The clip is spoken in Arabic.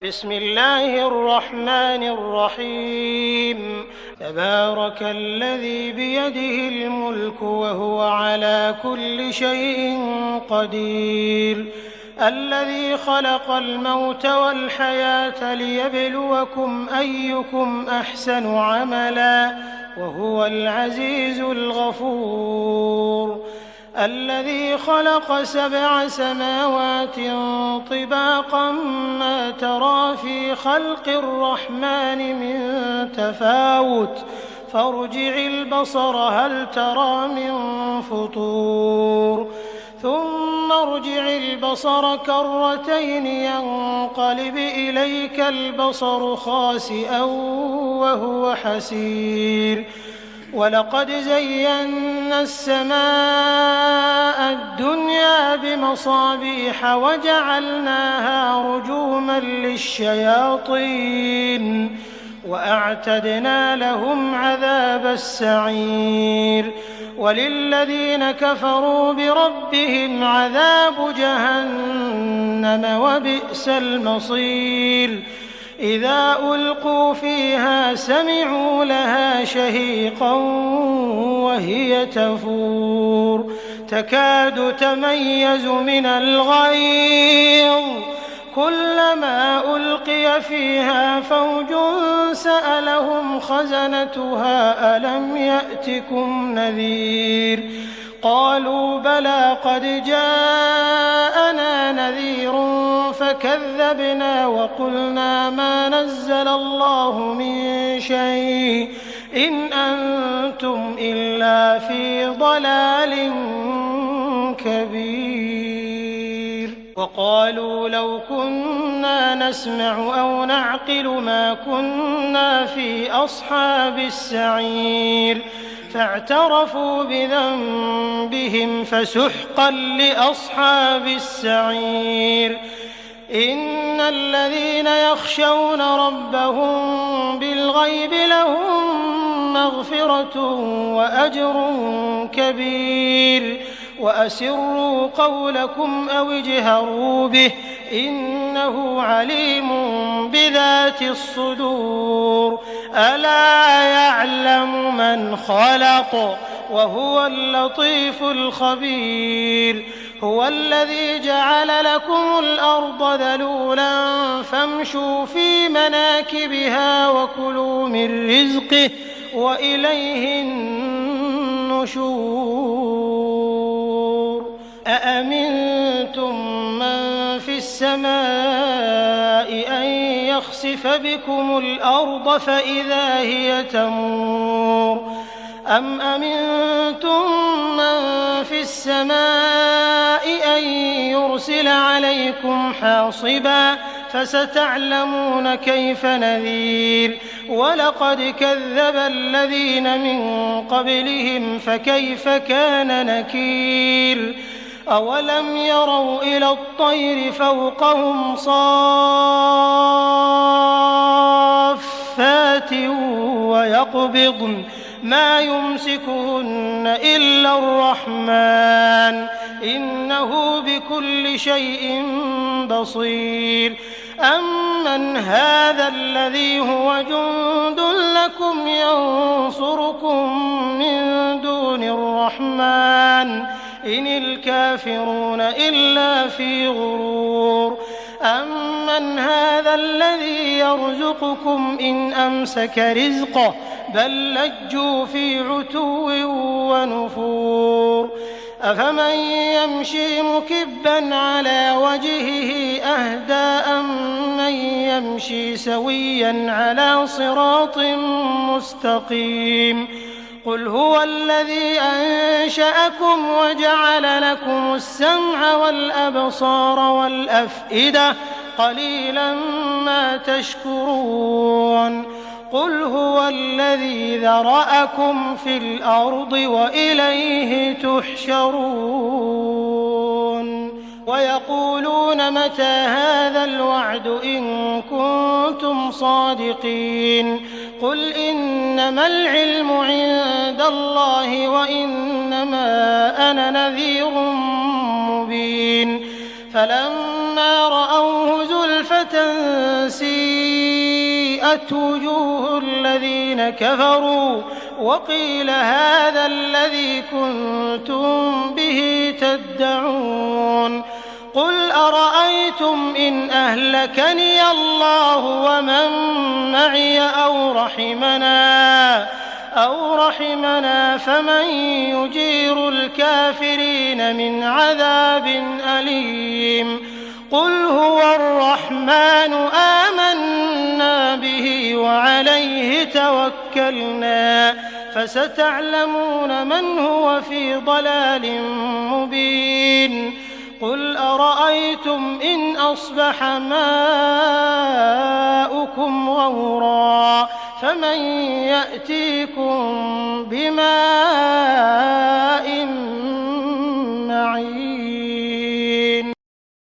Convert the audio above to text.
بسم الله الرحمن الرحيم. تبارك الذي بيده الملك وهو على كل شيء قدير، الذي خلق الموت والحياة ليبلوكم أيكم أحسن عملا وهو العزيز الغفور، الذي خلق 7 سماوات طباقا ما ترى في خلق الرحمن من تفاوت فارجع البصر هل ترى من فطور ثم ارجع البصر كرتين ينقلب إليك البصر خاسئا وهو حسير، ولقد زينا السماء الدنيا بمصابيح وجعلناها رجوما للشياطين وأعتدنا لهم عذاب السعير، وللذين كفروا بربهم عذاب جهنم وبئس المصير، إذا ألقوا فيها سمعوا لها شهيقا وهي تفور تكاد تميز من الغيظ، كلما ألقي فيها فوج سألهم خزنتها ألم يأتكم نذير، قالوا بلى قد جاءنا نذير فكذبنا وقلنا ما نزل الله من شيء إن أنتم إلا في ضلال كبير، وقالوا لو كنا نسمع أو نعقل ما كنا في أصحاب السعير، فاعترفوا بذنبهم فسحقا لأصحاب السعير، إن الذين يخشون ربهم بالغيب لهم مغفرة وأجر كبير، وأسروا قولكم أو اجهروا به إنه عليم بذات الصدور، ألا يعلم من خلق وهو اللطيف الخبير، هو الذي جعل لكم الأرض ذلولا فامشوا في مناكبها وكلوا من رزقه وإليه النشور، أأمنتم من في السماء أن يخسف بكم الأرض فإذا هي تمور، أم أمنتم من في السماء أن يرسل عليكم حاصبا فستعلمون كيف نذير، ولقد كذب الذين من قبلهم فكيف كان نكير، أولم يروا إلى الطير فوقهم صافات ويقبضن ما يمسكهن إلا الرحمن إنه بكل شيء بصير، أمن هذا الذي هو جند لكم ينصركم من دون الرحمن إن الكافرون إلا في غرور، أمن هذا الذي يرزقكم إن أمسك رزقه بل لجوا في عتو ونفور، أفمن يمشي مكبا على وجهه أهدى أمن يمشي سويا على صراط مستقيم، قل هو الذي أنشأكم وجعل لكم السمع والأبصار والأفئدة قليلا ما تشكرون، قل هو الذي ذرأكم في الأرض وإليه تحشرون، ويقولون متى هذا الوعد إن كنتم صادقين، قل إنما العلم عند الله وإنما أنا نذير مبين، فلما رأوه زلفة سيئت وجوه الذين كفروا وقيل هذا الذي كنتم به تدعون قل أرأيتم إن أهلكني الله ومن معي أو رحمنا فمن يجير الكافرين من عذاب أليم قل هو الرحمن آمنا به وعليه توكلنا فستعلمون من هو في ضلال مبين قل أرأيتم إن أصبح ماؤكم غورا فمن يأتيكم بماء معين